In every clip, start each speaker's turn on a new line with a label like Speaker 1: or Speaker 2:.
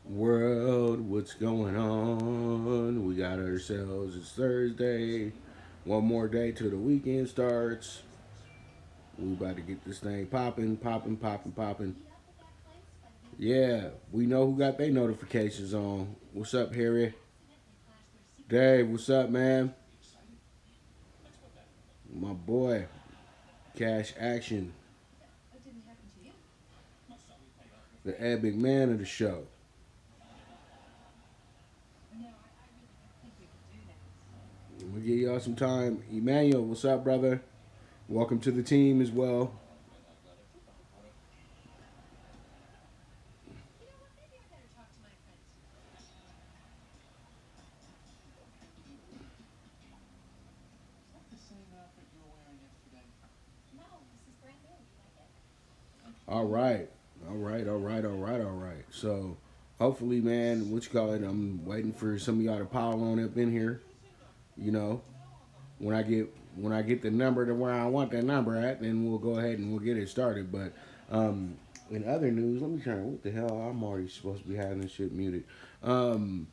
Speaker 1: World, what's going on? We got ourselves, it's Thursday. One more day till the weekend starts. We about to get this thing popping, popping, popping, popping. Yeah, we know who got their notifications on. What's up, Harry? Dave, what's up, man? My boy, Cash Action, the epic man of the show. We'll give y'all some time. Emmanuel, what's up, brother? Welcome to the team as well. All right. All right, all right, all right, all right. So hopefully, man, what you call it? I'm waiting for some of y'all to pile on up in here. You know, when I get when I get the number to where I want that number at, then we'll go ahead and we'll get it started. But in other news, let me try. What the hell? I'm already supposed to be having this shit muted. Um,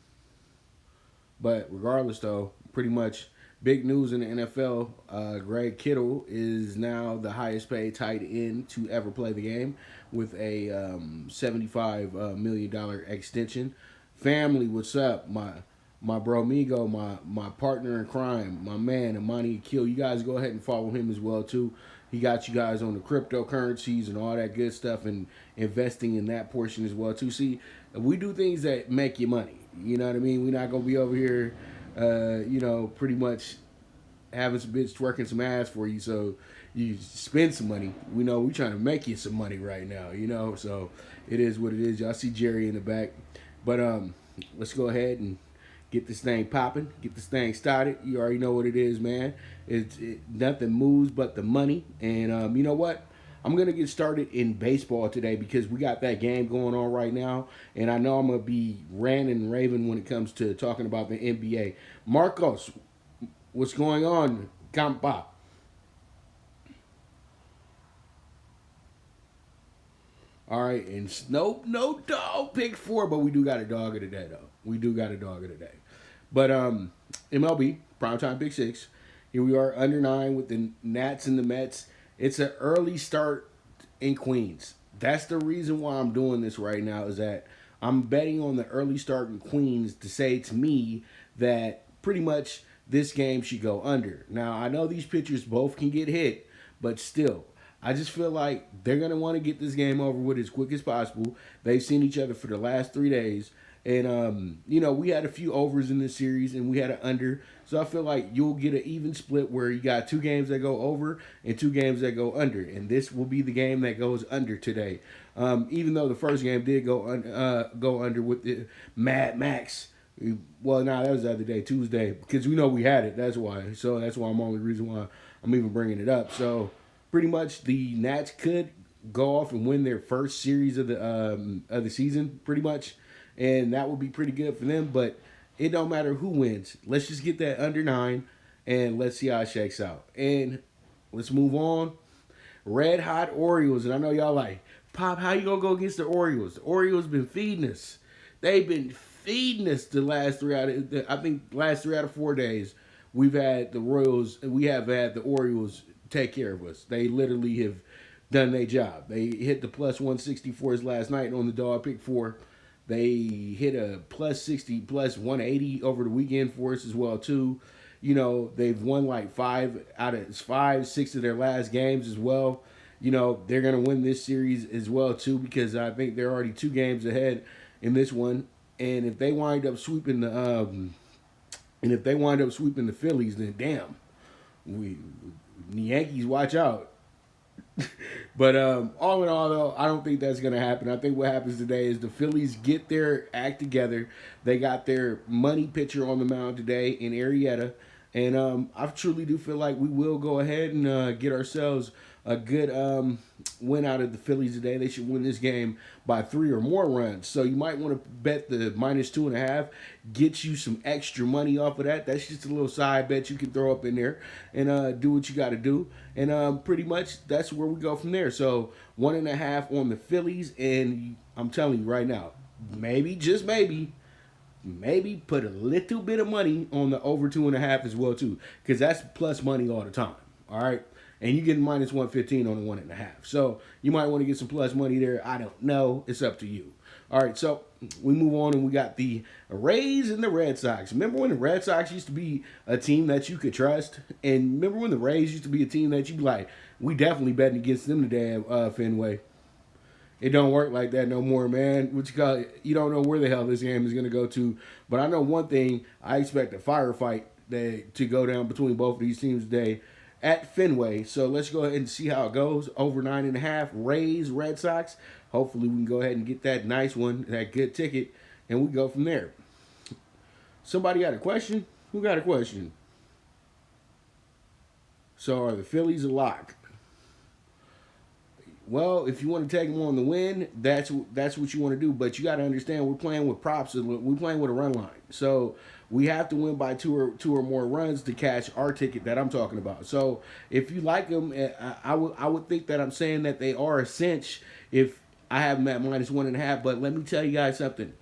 Speaker 1: but regardless, though, pretty much big news in the NFL. Greg Kittle is now the highest paid tight end to ever play the game with a $75 million extension. Family, what's up? My bro Migo, my partner in crime, my man Amani Akil. You guys go ahead and follow him as well too. He got you guys on the cryptocurrencies and all that good stuff and investing in that portion as well too. See, we do things that make you money. You know what I mean? We're not gonna be over here, pretty much having some bitch twerking some ass for you so you spend some money. We know we trying to make you some money right now, so it is what it is. Y'all see Jerry in the back. But let's go ahead and get this thing popping, get this thing started. You already know what it is, man. Nothing moves but the money. And you know what? I'm gonna get started in baseball today because we got that game going on right now, and I know I'm gonna be ranting and raving when it comes to talking about the NBA. Marcos, what's going on, Campa? All right, and no dog pick four, but we do got a dog of the day though. We do got a dog of the day. But MLB PrimeTime PK6. Here we are under 9 with the Nats and the Mets. It's an early start in Queens. That's the reason why I'm doing this right now is that I'm betting on the early start in Queens to say to me that pretty much this game should go under. Now, I know these pitchers both can get hit, but still, I just feel like they're going to want to get this game over with as quick as possible. They've seen each other for the last 3 days. And, we had a few overs in this series and we had an under. So I feel like you'll get an even split where you got 2 games that go over and 2 games that go under. And this will be the game that goes under today. Even though the first game did go under with the Mad Max. Well, that was the other day, Tuesday, because we know we had it. That's why. So that's why I'm only reason why I'm even bringing it up. So pretty much the Nats could go off and win their first series of the season, pretty much, and that would be pretty good for them. But it don't matter who wins. Let's just get that under 9, and let's see how it shakes out. And let's move on. Red hot Orioles, and I know y'all like, Pop, how you gonna go against the Orioles? The Orioles been feeding us. They've been feeding us the last last 3 out of 4 days. We've had the Royals, we have had the Orioles take care of us. They literally have done their job. They hit the plus 164s last night on the dog pick 4. They hit a plus 60, plus 180 over the weekend for us as well too. They've won like 6 of their last games as well. They're gonna win this series as well too because I think they're already 2 games ahead in this one. And if they wind up sweeping the Phillies, then damn, the Yankees watch out. But all in all, though, I don't think that's going to happen. I think what happens today is the Phillies get their act together. They got their money pitcher on the mound today in Arrieta. And I truly do feel like we will go ahead and get ourselves a good win out of the Phillies today. They should win this game by 3 or more runs. So you might want to bet the -2.5, get you some extra money off of that. That's just a little side bet you can throw up in there and do what you got to do. And pretty much that's where we go from there. So 1.5 on the Phillies, and I'm telling you right now, maybe, just maybe put a little bit of money on the over 2.5 as well too, because that's plus money all the time. All right, and you get minus 115 on the 1.5. So you might want to get some plus money there. I don't know. It's up to you. All right, so we move on and we got the Rays and the Red Sox. Remember when the Red Sox used to be a team that you could trust? And remember when the Rays used to be a team that you'd be like, we definitely betting against them today at Fenway. It don't work like that no more, man. What you call it? You don't know where the hell this game is going to go to. But I know one thing. I expect a firefight to go down between both of these teams today at Fenway. So let's go ahead and see how it goes. Over 9.5. Rays, Red Sox. Hopefully we can go ahead and get that nice one, that good ticket, and we go from there. Somebody got a question? Who got a question? So are the Phillies a lock? Well, if you want to take them on the win, that's what you want to do. But you got to understand, we're playing with props. We're playing with a run line. So we have to win by two or more runs to cash our ticket that I'm talking about. So if you like them, I would think that I'm saying that they are a cinch if I have them at minus 1.5. But let me tell you guys something.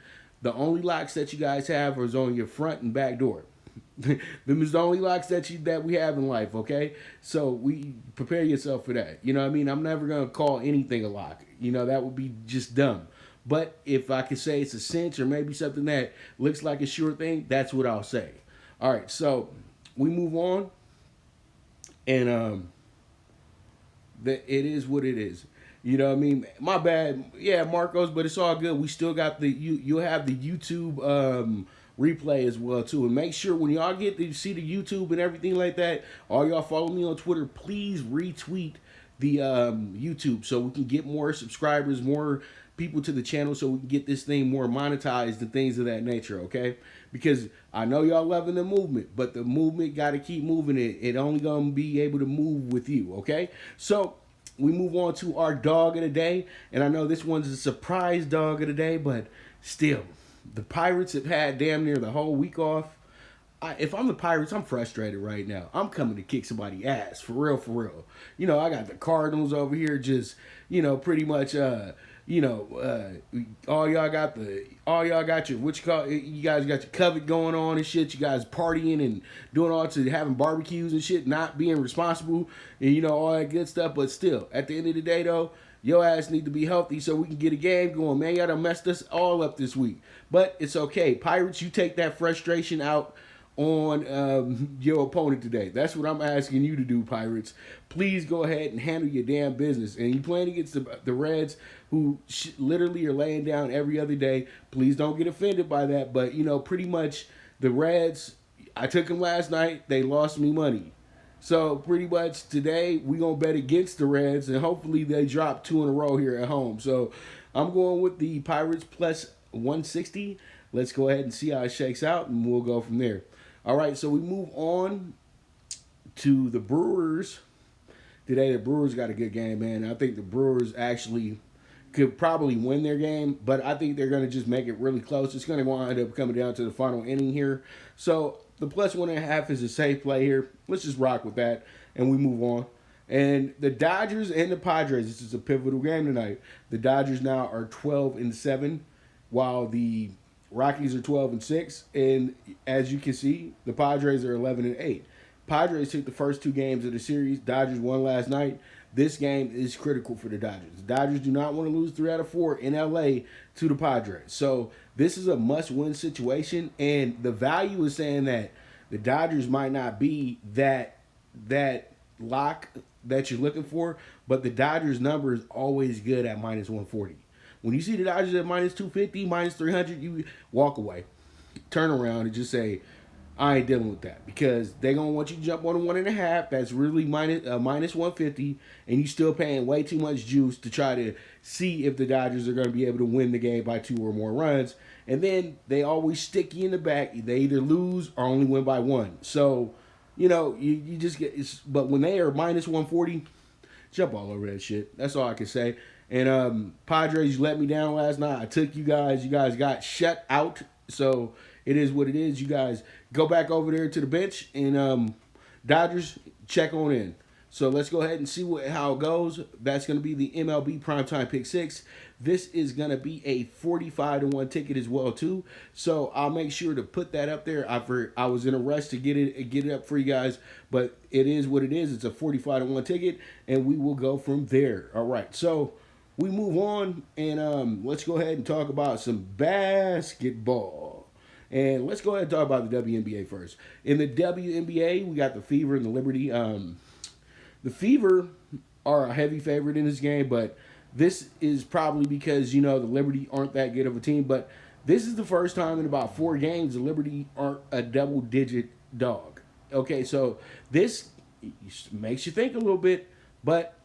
Speaker 1: The only locks that you guys have is on your front and back door. Them is the only locks that we have in life, okay? So we prepare yourself for that. You know what I mean? I'm never gonna call anything a lock. You know, that would be just dumb. But if I could say it's a cinch or maybe something that looks like a sure thing, that's what I'll say. All right, so we move on, and it is what it is. You know what I mean? My bad. Yeah, Marcos, but it's all good. We still got you'll have the YouTube replay as well too. And make sure when y'all get to see the YouTube and everything like that, all y'all follow me on Twitter, please retweet the YouTube so we can get more subscribers, more people to the channel, so we can get this thing more monetized and things of that nature, okay? Because I know y'all loving the movement, but the movement got to keep moving. It only going to be able to move with you, okay? So we move on to our dog of the day, and I know this one's a surprise dog of the day, but still, the Pirates have had damn near the whole week off. If I'm the Pirates, I'm frustrated right now. I'm coming to kick somebody's ass, for real, for real. You know, I got the Cardinals over here just, pretty much, all y'all got your, you guys got your covet going on and shit. You guys partying and doing all to having barbecues and shit, not being responsible and, all that good stuff. But still, at the end of the day, though, your ass need to be healthy so we can get a game going, man. Y'all done messed us all up this week. But it's okay. Pirates, you take that frustration out on your opponent today. That's what I'm asking you to do, Pirates. Please go ahead and handle your damn business. And you playing against the Reds, who literally are laying down every other day. Please don't get offended by that. But, pretty much the Reds, I took them last night. They lost me money. So pretty much today we going to bet against the Reds, and hopefully they drop 2 in a row here at home. So I'm going with the Pirates plus 160. Let's go ahead and see how it shakes out, and we'll go from there. All right, so we move on to the Brewers. Today the Brewers got a good game, man. I think the Brewers actually could probably win their game, but I think they're going to just make it really close. It's going to wind up coming down to the final inning here. So the plus 1.5 is a safe play here. Let's just rock with that, and we move on. And the Dodgers and the Padres, this is a pivotal game tonight. The Dodgers now are 12-7, while the Rockies are 12-6. And as you can see, the Padres are 11-8. Padres took the first 2 games of the series. Dodgers won last night. This game is critical for the Dodgers. The Dodgers do not want to lose 3 out of 4 in LA to the Padres. So this is a must-win situation, and the value is saying that the Dodgers might not be that lock that you're looking for, but the Dodgers number is always good at minus 140. When you see the Dodgers at minus 250, minus 300, you walk away, turn around, and just say, I ain't dealing with that, because they're going to want you to jump on a 1.5. That's really minus 150, and you still paying way too much juice to try to see if the Dodgers are going to be able to win the game by 2 or more runs. And then they always stick you in the back. They either lose or only win by 1. So, you just get – but when they are minus 140, jump all over that shit. That's all I can say. And Padres, you let me down last night. I took you guys. You guys got shut out. So it is what it is. You guys go back over there to the bench, and Dodgers, check on in. So let's go ahead and see how it goes. That's going to be the MLB Primetime Pick 6. This is going to be a 45-1 ticket as well too. So I'll make sure to put that up there. I was in a rush to get it up for you guys, but it is what it is. It's a 45-1 ticket, and we will go from there. All right. So we move on, and let's go ahead and talk about some basketball. And let's go ahead and talk about the WNBA first. In the WNBA, we got the Fever and the Liberty. The Fever are a heavy favorite in this game, but this is probably because, the Liberty aren't that good of a team. But this is the first time in about 4 games the Liberty aren't a double-digit dog. Okay, so this makes you think a little bit, but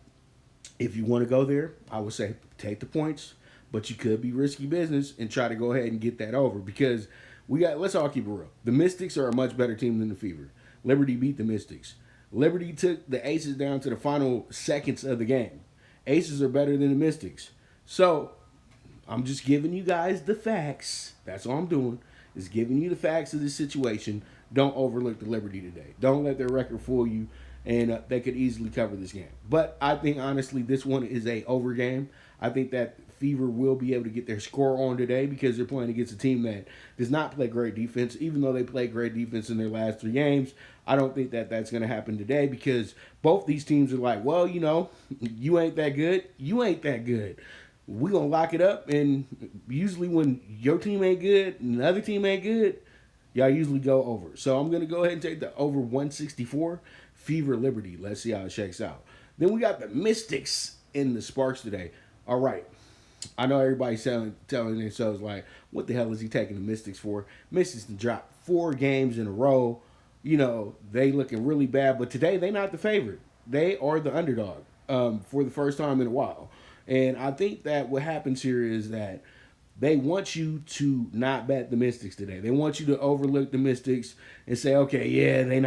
Speaker 1: if you want to go there, I would say take the points, but you could be risky business and try to go ahead and get that over because let's all keep it real. The Mystics are a much better team than the Fever. Liberty beat the Mystics. Liberty took the Aces down to the final seconds of the game. Aces are better than the Mystics. So, I'm just giving you guys the facts. That's all I'm doing, is giving you the facts of this situation. Don't overlook the Liberty today. Don't let their record fool you, and they could easily cover this game. But I think, honestly, this one is a over game. I think that Fever will be able to get their score on today because they're playing against a team that does not play great defense. Even though they played great defense in their last 3 games, I don't think that that's going to happen today because both these teams are like, well, you ain't that good. You ain't that good. We're going to lock it up. And usually when your team ain't good and the other team ain't good, y'all usually go over. So I'm going to go ahead and take the over 164, Fever Liberty. Let's see how it shakes out. Then we got the Mystics in the Sparks today. All right. I know everybody's telling themselves, like, what the hell is he taking the Mystics for? Mystics dropped 4 games in a row. They looking really bad. But today, they're not the favorite. They are the underdog for the first time in a while. And I think that what happens here is that they want you to not bet the Mystics today. They want you to overlook the Mystics and say, okay, yeah, they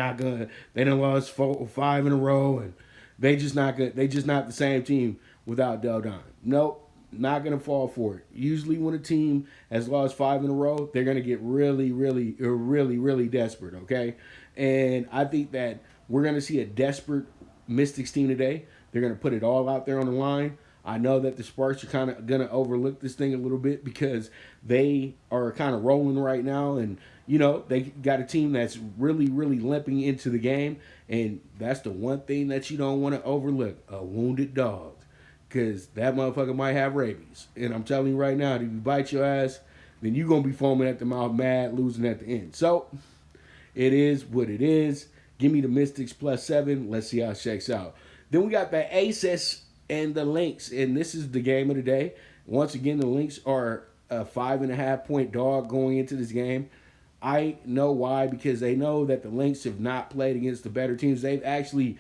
Speaker 1: done lost 5 in a row, and they just not good. They just not the same team without Del Don. Nope. Not going to fall for it. Usually when a team has lost 5 in a row, they're going to get really, really, really, really desperate, okay? And I think that we're going to see a desperate Mystics team today. They're going to put it all out there on the line. I know that the Sparks are kind of going to overlook this thing a little bit because they are kind of rolling right now. And, they got a team that's really, really limping into the game. And that's the one thing that you don't want to overlook, a wounded dog. Because that motherfucker might have rabies. And I'm telling you right now, if you bite your ass, then you're going to be foaming at the mouth, mad, losing at the end. So, it is what it is. Give me the Mystics +7. Let's see how it shakes out. Then we got the Aces and the Lynx. And this is the game of the day. Once again, the Lynx are a 5.5-point dog going into this game. I know why. Because they know that the Lynx have not played against the better teams. They've actually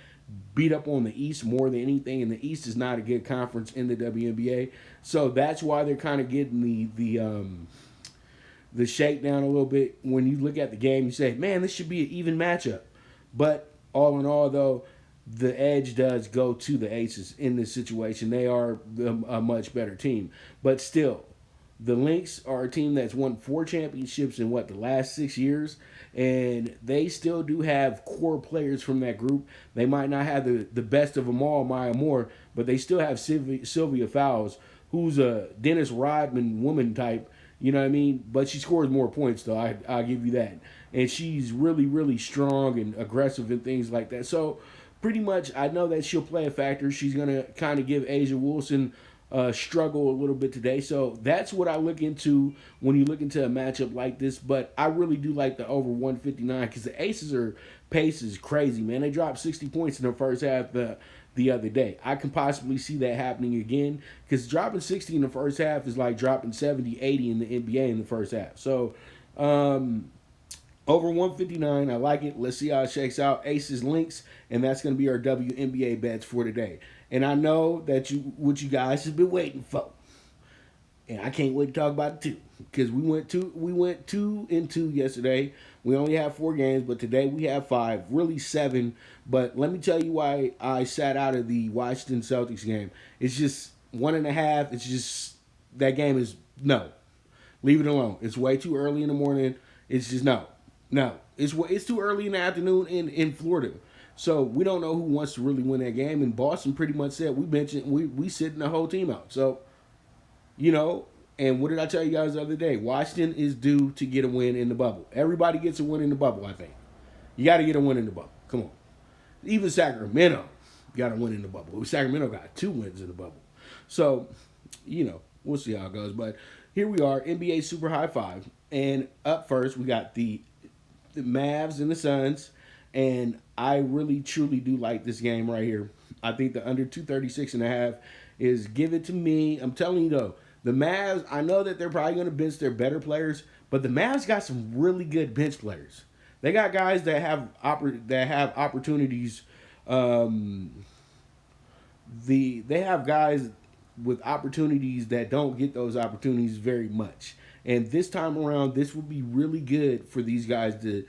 Speaker 1: beat up on the East more than anything, and the East is not a good conference in the WNBA. So that's why they're kind of getting the shakedown a little bit. When you look at the game, you say, man, this should be an even matchup. But all in all, though, the edge does go to the Aces in this situation. They are a much better team. But still, the Lynx are a team that's won 4 championships in, the last 6 years. And they still do have core players from that group. They might not have the best of them all, Maya Moore, but they still have Sylvia Fowles, who's a Dennis Rodman woman type, you know what I mean? But she scores more points, though, I'll give you that. And she's really, really strong and aggressive and things like that. So, pretty much, I know that she'll play a factor. She's going to kind of give Asia Wilson struggle a little bit today. So that's what I look into when you look into a matchup like this. But I really do like the over 159 because the Aces pace is crazy, man. They dropped 60 points in the first half the other day. I can possibly see that happening again because dropping 60 in the first half is like dropping 70, 80 in the NBA in the first half. So over 159, I like it. Let's see how it shakes out. Aces Lynx, and that's going to be our WNBA bets for today. And I know that what you guys have been waiting for. And I can't wait to talk about it too. Because we went 2-2 yesterday. We only have 4 games, but today we have 5, really 7. But let me tell you why I sat out of the Washington Celtics game. It's just 1.5. It's just, that game is no. Leave it alone. It's way too early in the morning. It's just no. It's too early in the afternoon in Florida. So we don't know who wants to really win that game. And Boston pretty much said we sitting the whole team out. So you know, and what did I tell you guys the other day? Washington is due to get a win in the bubble. Everybody gets a win in the bubble, I think. You got to get a win in the bubble. Come on. Even Sacramento got a win in the bubble. Sacramento got 2 wins in the bubble. So, we'll see how it goes. But here we are, NBA Super High Five. And up first, we got the Mavs and the Suns. And I really, truly do like this game right here. I think the under 236.5 is give it to me. I'm telling you, though, the Mavs, I know that they're probably going to bench their better players, but the Mavs got some really good bench players. They got guys that have opportunities. They have guys with opportunities that don't get those opportunities very much. And this time around, this will be really good for these guys to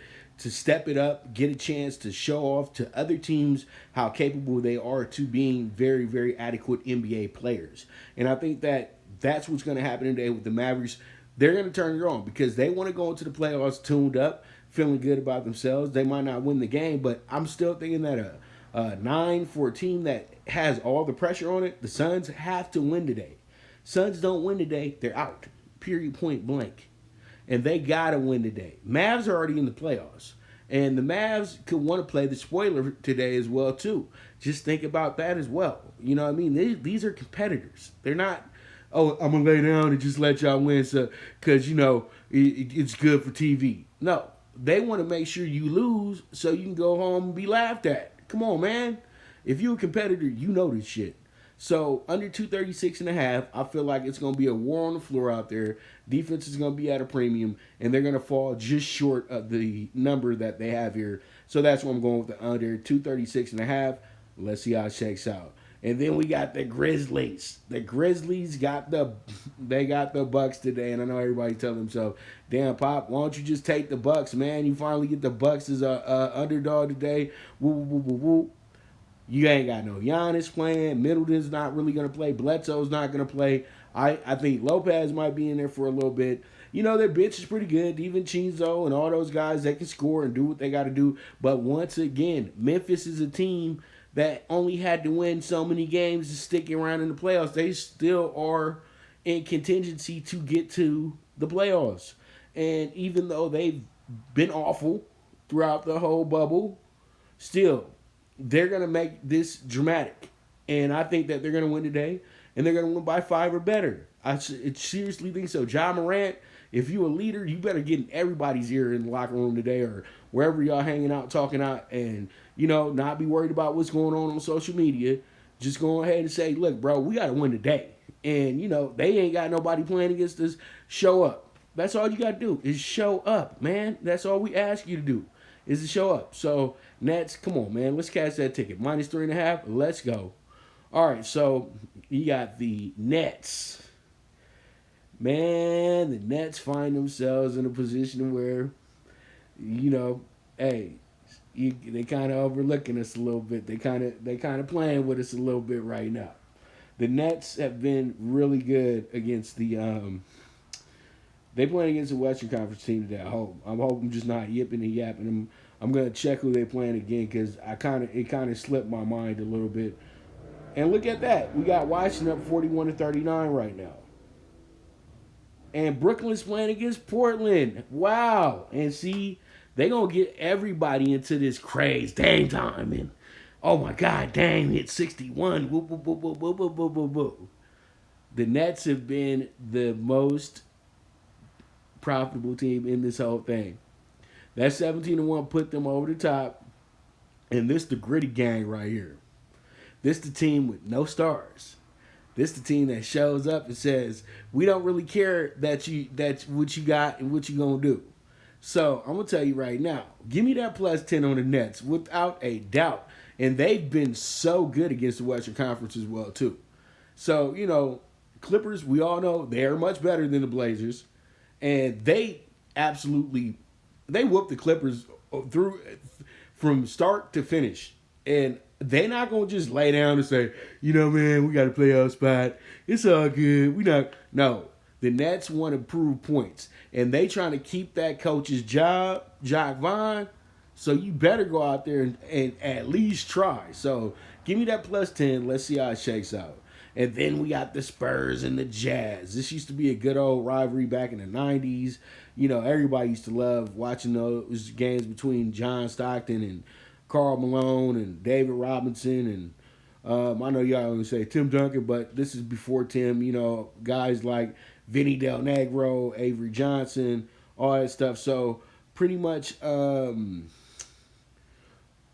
Speaker 1: step it up, get a chance to show off to other teams how capable they are to being very, very adequate NBA players. And I think that that's what's going to happen today with the Mavericks. They're going to turn it on because they want to go into the playoffs tuned up, feeling good about themselves. They might not win the game, but I'm still thinking that a 9 for a team that has all the pressure on it, the Suns have to win today. Suns don't win today, they're out. Period, point blank. And they got to win today. Mavs are already in the playoffs. And the Mavs could want to play the spoiler today as well, too. Just think about that as well. You know what I mean? These are competitors. They're not, oh, I'm going to lay down and just let y'all win because, it's good for TV. No. They want to make sure you lose so you can go home and be laughed at. Come on, man. If you're a competitor, you know this shit. So, under 236.5, I feel like it's going to be a war on the floor out there. Defense is going to be at a premium, and they're going to fall just short of the number that they have here. So, that's why I'm going with the under 236.5. Let's see how it shakes out. And then we got the Grizzlies. The Grizzlies got the Bucks today, and I know everybody telling themselves, "Damn, Pop, why don't you just take the Bucks, man? You finally get the Bucks as a underdog today." Woo, woo, woo, woo. You ain't got no Giannis playing. Middleton's not really going to play. Bledsoe's not going to play. I think Lopez might be in there for a little bit. Their bench is pretty good. Even Chinzo and all those guys that can score and do what they got to do. But once again, Memphis is a team that only had to win so many games to stick around in the playoffs. They still are in contingency to get to the playoffs. And even though they've been awful throughout the whole bubble, still, they're going to make this dramatic. And I think that they're going to win today, and they're going to win by 5 or better. I seriously think so. Ja Morant, if you're a leader, you better get in everybody's ear in the locker room today or wherever y'all hanging out, talking out, and, not be worried about what's going on social media. Just go ahead and say, look, bro, we got to win today. And, they ain't got nobody playing against us. Show up. That's all you got to do is show up, man. That's all we ask you to do is to show up. So, Nets, come on, man. Let's catch that ticket. -3.5. Let's go. All right, so you got the Nets. Man, the Nets find themselves in a position where, hey, they kind of overlooking us a little bit. They kind of playing with us a little bit right now. The Nets have been really good against the they playing against the Western Conference team today. I'm hoping just not yipping and yapping. I'm gonna check who they playing again because it kind of slipped my mind a little bit. And look at that, we got Washington up 41-39 right now. And Brooklyn's playing against Portland. Wow. And see, they going to get everybody into this craze. Dame time. And, oh, my God, Dame hit 61. Whoop, whoop, whoop, whoop, whoop, whoop, whoop, whoop, whoop. The Nets have been the most profitable team in this whole thing. That 17-1 put them over the top. And this the gritty gang right here. This the team with no stars. This the team that shows up and says, we don't really care that's what you got and what you gonna do. So I'm gonna tell you right now, give me that +10 on the Nets without a doubt. And they've been so good against the Western Conference as well too. So, Clippers, we all know they're much better than the Blazers. And they whooped the Clippers through from start to finish. And they're not going to just lay down and say, man, we got to play our spot. It's all good. No. The Nets want to prove points. And they trying to keep that coach's job, Jacques Vaughn. So you better go out there and at least try. So give me that plus 10. Let's see how it shakes out. And then we got the Spurs and the Jazz. This used to be a good old rivalry back in the 90s. You know, everybody used to love watching those games between John Stockton and Karl Malone and David Robinson. And I know y'all always say Tim Duncan, but this is before Tim. You know, guys like Vinny Del Negro, Avery Johnson, all that stuff. So pretty much,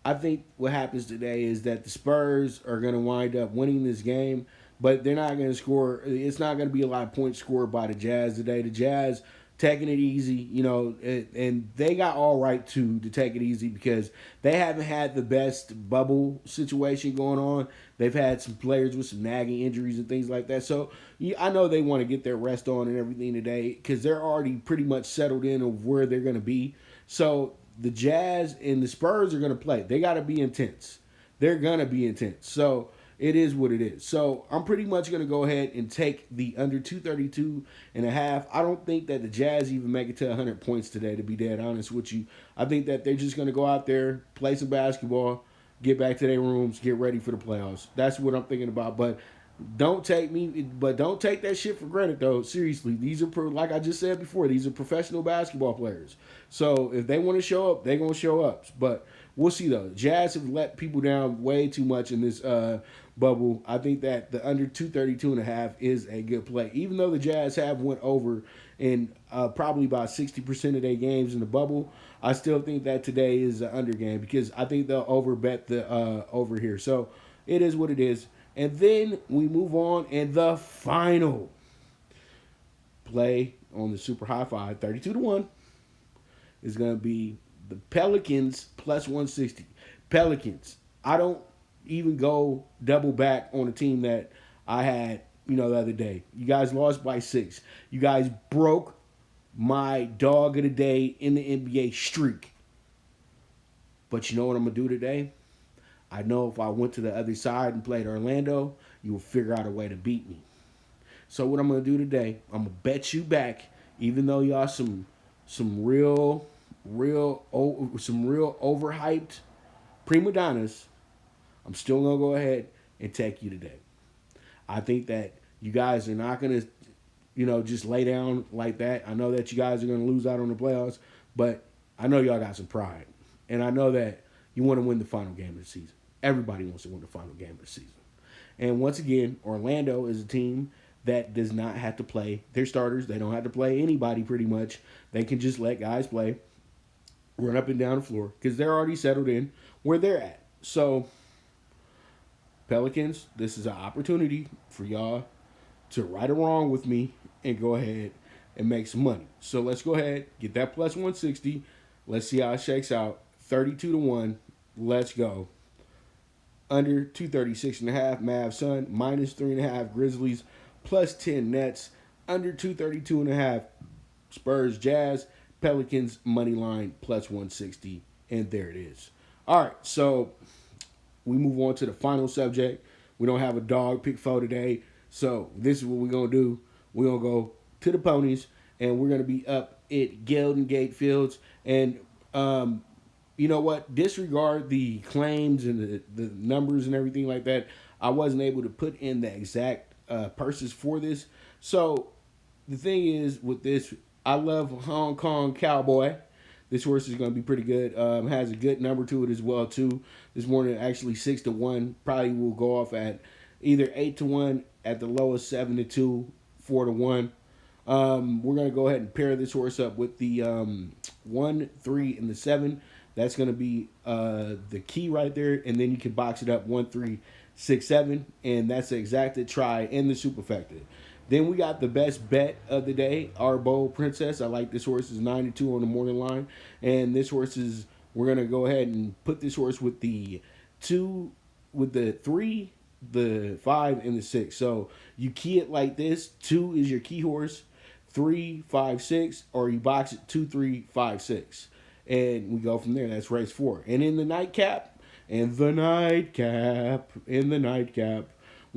Speaker 1: I think what happens today is that the Spurs are going to wind up winning this game, but they're not going to score. It's not going to be a lot of points scored by the Jazz today. The Jazz taking it easy, you know, and they got all right to take it easy because they haven't had the best bubble situation going on. They've had some players with some nagging injuries and things like that. So I know they want to get their rest on and everything today because they're already pretty much settled in of where they're going to be. So the Jazz and the Spurs are going to play. They got to be intense. They're going to be intense. So it is what it is. So I'm pretty much going to go ahead and take the under 232.5. I don't think that the Jazz even make it to 100 points today, to be dead honest with you. I think that they're just going to go out there, play some basketball, get back to their rooms, get ready for the playoffs. That's what I'm thinking about. But don't take that shit for granted, though. Seriously, these are, like I just said before, these are professional basketball players. So if they want to show up, they're going to show up. But we'll see, though. Jazz have let people down way too much in this bubble. I think that the under 232.5 is a good play. Even though the Jazz have went over in probably about 60% of their games in the bubble, I still think that today is an under game because I think they'll overbet the over here. So it is what it is. And then we move on, and the final play on the Super High Five, 32-1, is going to be the Pelicans plus 160. Pelicans. I don't even go double back on a team that I had, the other day. You guys lost by 6. You guys broke my dog of the day in the NBA streak. But you know what I'm going to do today? I know if I went to the other side and played Orlando, you will figure out a way to beat me. So what I'm going to do today, I'm going to bet you back, even though y'all some real overhyped prima donnas, I'm still going to go ahead and take you today. I think that you guys are not going to, just lay down like that. I know that you guys are going to lose out on the playoffs, but I know y'all got some pride. And I know that you want to win the final game of the season. Everybody wants to win the final game of the season. And once again, Orlando is a team that does not have to play their starters. They don't have to play anybody pretty much. They can just let guys play, run up and down the floor, because they're already settled in where they're at. So, Pelicans, this is an opportunity for y'all to right or wrong with me and go ahead and make some money. So let's go ahead, get that plus 160. Let's see how it shakes out. 32-1. Let's go. Under 236.5 Mavs Sun, minus 3.5 Grizzlies, plus 10 Nets, under 232.5 Spurs Jazz, Pelicans money line plus 160, and there it is. All right, so we move on to the final subject. We don't have a dog pick for today, so this is what we're gonna do. We're gonna go to the ponies, and we're gonna be up at Golden Gate Fields, and you know what? Disregard the claims and the numbers and everything like that. I wasn't able to put in the exact purses for this. So the thing is with this, I love Hong Kong Cowboy. This horse is going to be pretty good. Has a good number to it as well too. This morning actually 6-1. Probably will go off at either 8-1 at the lowest, 7-2, 4-1. We're going to go ahead and pair this horse up with the 1, 3, and the 7. That's going to be the key right there. And then you can box it up 1, 3, 6, 7. And that's the exacted try and the superfecta. Then we got the best bet of the day, our Bold Princess. I like this horse is 9-2 on the morning line. And this horse is, we're going to go ahead and put this horse with the 2, with the 3, the 5, and the 6. So you key it like this. 2 is your key horse. 3, 5, 6. Or you box it 2, 3, 5, 6. And we go from there. That's race 4. And in the nightcap, we're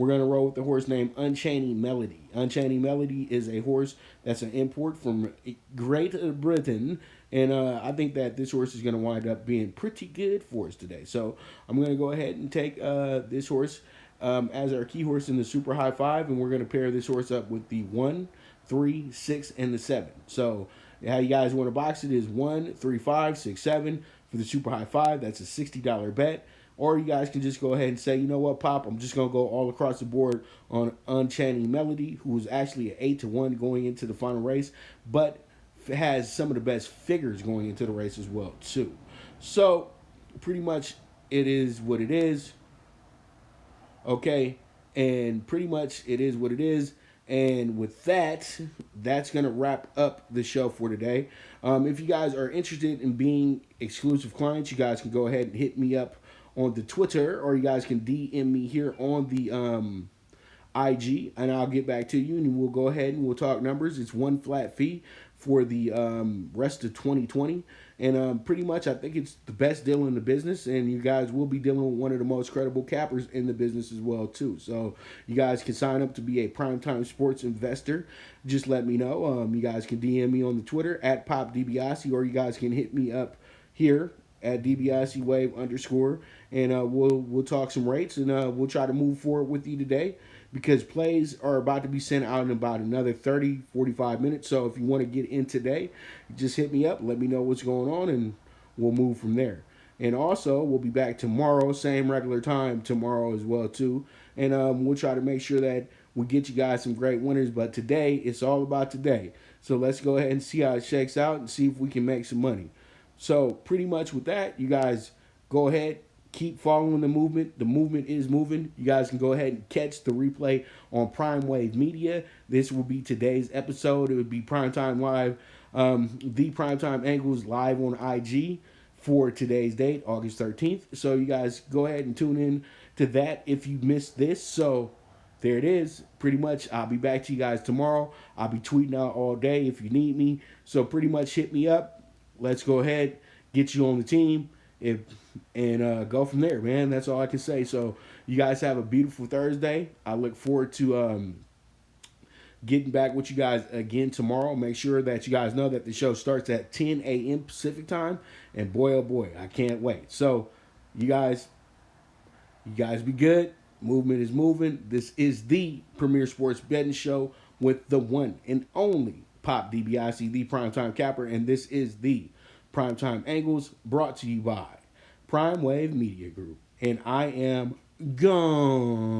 Speaker 1: going to roll with the horse named Unchained Melody. Unchained Melody is a horse that's an import from Great Britain. And I think that this horse is going to wind up being pretty good for us today. So I'm going to go ahead and take this horse as our key horse in the super high five, and we're going to pair this horse up with the 1, 3, 6, and the 7. So how you guys want to box it is 1, 3, 5, 6, 7 for the super high five. That's a $60 bet. Or you guys can just go ahead and say, you know what, Pop, I'm just going to go all across the board on Unchained Melody, who was actually an 8-1 going into the final race, but has some of the best figures going into the race as well, too. So, pretty much it is what it is. Okay, and pretty much it is what it is. And with that, that's going to wrap up the show for today. If you guys are interested in being exclusive clients, you guys can go ahead and hit me up on the Twitter, or you guys can DM me here on the IG, and I'll get back to you, and we'll go ahead and we'll talk numbers. It's one flat fee for the rest of 2020, and pretty much I think it's the best deal in the business, and you guys will be dealing with one of the most credible cappers in the business as well too. So you guys can sign up to be a primetime sports investor. Just let me know. You guys can DM me on the Twitter at PopDiBiase, or you guys can hit me up here at DiBiase Wave _, and we'll talk some rates, and we'll try to move forward with you today, because plays are about to be sent out in about another 30-45 minutes. So if you want to get in today, just hit me up, let me know what's going on, and we'll move from there. And also, we'll be back tomorrow, same regular time tomorrow as well too, and we'll try to make sure that we get you guys some great winners. But today, it's all about today. So let's go ahead and see how it shakes out and see if we can make some money. So pretty much with that, you guys go ahead, keep following the movement. The movement is moving. You guys can go ahead and catch the replay on Prime Wave Media. This will be today's episode. It would be Primetime Live, the Primetime Angles live on IG for today's date, August 13th. So you guys go ahead and tune in to that if you missed this. So there it is. Pretty much, I'll be back to you guys tomorrow. I'll be tweeting out all day if you need me. So pretty much hit me up. Let's go ahead, get you on the team, and go from there, man. That's all I can say. So you guys have a beautiful Thursday. I look forward to getting back with you guys again tomorrow. Make sure that you guys know that the show starts at 10 a.m. Pacific time, and boy, oh boy, I can't wait. So you guys be good. Movement is moving. This is the premier sports betting show with the one and only Pop DiBiase, the primetime capper, and this is the Primetime Angles, brought to you by Prime Wave Media Group. And I am gone.